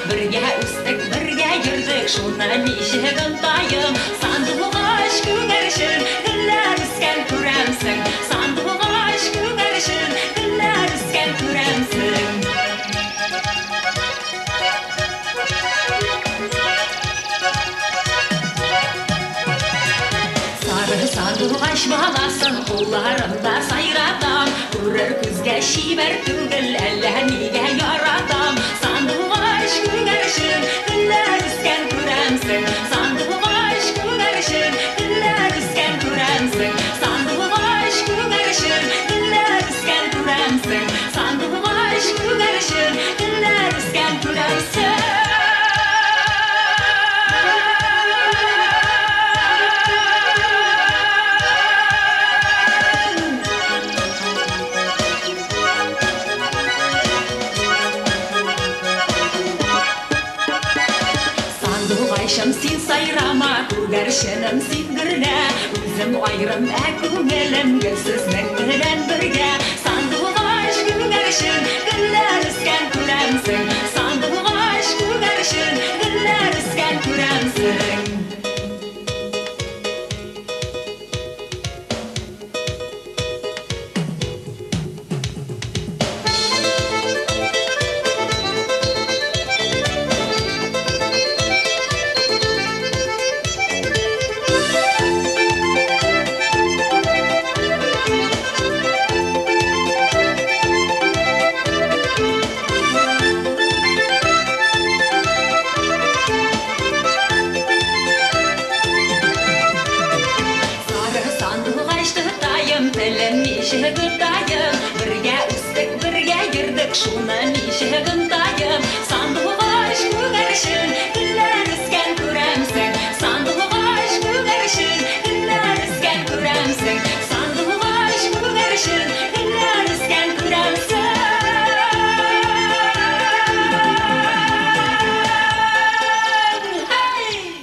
Бірге үстік, бірге жүрдік, шуна неше қымтайым. Сандуғаш күңершін, гүлләр үскен күрәмсің. Сандуғаш күңершін, гүлләр үскен күрәмсің. Сандуғаш баласын қолларымда сайратам, көрер күзге шибер түгіл, әлі неге яратам. Сандуғаш күңершін, гүлләр үскен күрәмсің. Сандуғаш күңершін, гүлләр үскен күрәмсің. Сандуғаш күңершін, гүлләр үскен күрәмсің. Сандуғаш күңершін, гүлләр үскен күрәмсің. Сандуғашым сен сайрама, күгершінім сен гүрлә. Өзім айрым әкүңелім, гүлсіз мәңгіден бірге. Сандуғаш күгершін, гүлләр үскен күрәмсің. Сандуғаш күгершін, гүлләр үскен күрәмсің. Тілін неше күтайым, бірге үстік, бірге ердік, шуны